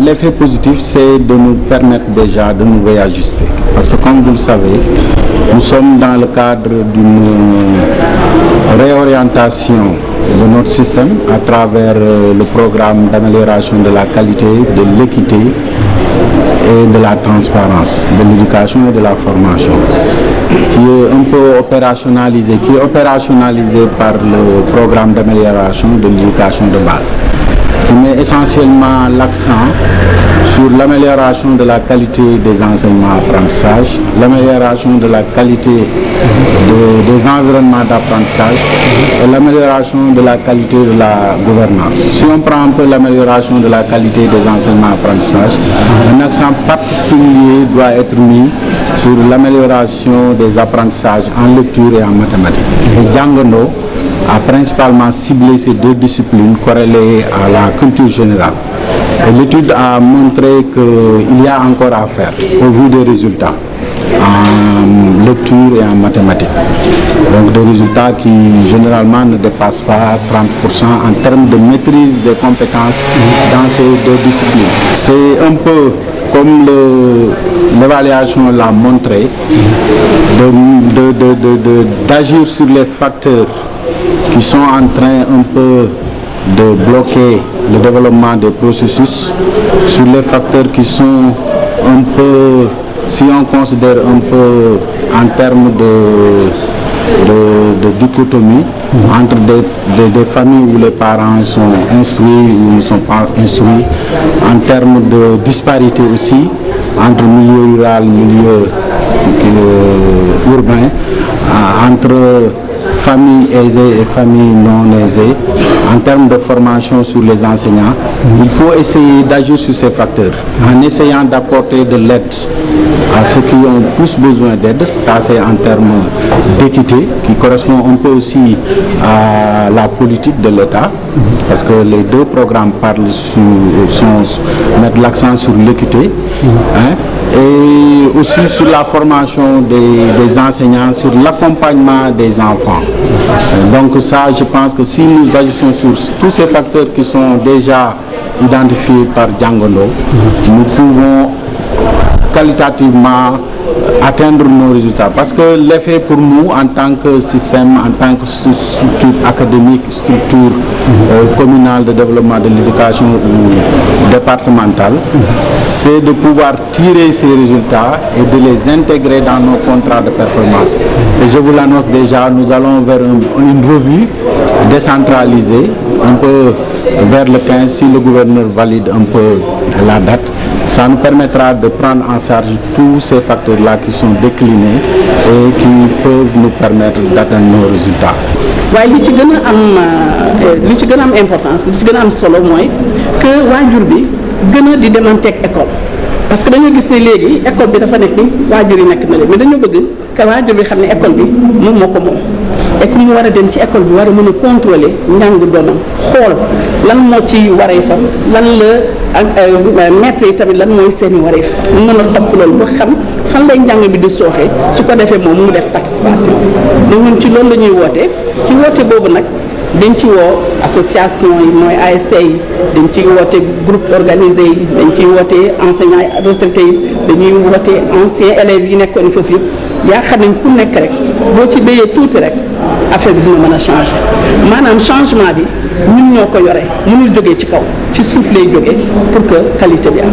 l'effet positif, c'est de nous permettre déjà de nous réajuster. Parce que comme vous le savez, nous sommes dans le cadre d'une réorientation de notre système à travers le programme d'amélioration de la qualité, de l'équité et de la transparence, de l'éducation et de la formation, qui est un peu opérationnalisé, par le programme d'amélioration de l'éducation de base, qui met essentiellement l'accent sur l'amélioration de la qualité des enseignements d'apprentissage, l'amélioration de la qualité des environnements d'apprentissage et l'amélioration de la qualité de la gouvernance. Si on prend un peu l'amélioration de la qualité des enseignements d'apprentissage, un accent particulier doit être mis sur l'amélioration des apprentissages en lecture et en mathématiques. Et Djangono a principalement ciblé ces deux disciplines corrélées à la culture générale. Et l'étude a montré qu'il y a encore à faire au vu des résultats en lecture et en mathématiques. Donc des résultats qui généralement ne dépassent pas 30% en termes de maîtrise des compétences dans ces deux disciplines. C'est un peu comme l'évaluation l'a montré, d'agir sur les facteurs qui sont en train un peu de bloquer le développement des processus, sur les facteurs qui sont un peu, si on considère un peu en termes de dichotomie entre des familles où les parents sont instruits ou ne sont pas instruits, en termes de disparité aussi entre milieu rural et milieu urbain, entre familles aisées et familles non aisées, en termes de formation sur les enseignants. Il faut essayer d'agir sur ces facteurs en essayant d'apporter de l'aide à ceux qui ont plus besoin d'aide. Ça, c'est en termes d'équité qui correspond un peu aussi à la politique de l'État, parce que les deux programmes mettent l'accent sur l'équité, et aussi sur la formation des enseignants, sur l'accompagnement des enfants. Donc ça, je pense que si nous agissons sur tous ces facteurs qui sont déjà identifiés par Djangono, nous pouvons qualitativement atteindre nos résultats. Parce que l'effet pour nous, en tant que système, en tant que structure académique, structure communale de développement de l'éducation ou départementale, c'est de pouvoir tirer ces résultats et de les intégrer dans nos contrats de performance. Et je vous l'annonce déjà, nous allons vers une revue décentralisée, un peu vers le 15, si le gouverneur valide un peu la date. Ça nous permettra de prendre en charge tous ces facteurs-là qui sont déclinés et qui peuvent nous permettre d'atteindre nos résultats. waaye li ci gën a am importance, li ci gën a am solo mooy que waajur bi gën a di demanteeg école, parce que dañoo gis ne léegi école bi dafa nekk ni waajur yi nekk na leen, mais dañoo bëgg que waajur bi xam ne école bi moom moo ko moom, et que mu war a dem ci école bi war a mën a contrôler njàngu doomam, xool lan moo ci wareefam, lan la maître yi tamit lan mooy seeni wareef, mu mën a topp loolu ba xam fan lay njàng bi di sooxee, su ko defee moom mu def participation. donc ñun ci loolu la ñuy woote, ci woote boobu nag dañ ci woo association yi mooy ASC yi, dañ ci woote groupe organisé yi, dañ ciy woote enseignants yi retraités yi, dañuy woote anciens élèves yi nekkoon foofu yëpp. yaakaar nañ ku nekk rek boo ci béyee tuuti rek affaire bi dina mën a changer, maanaam changement bi ñun ñoo ko yore, mënul jógee ci kaw, ci suuf lay jógee pour que qualité bi am.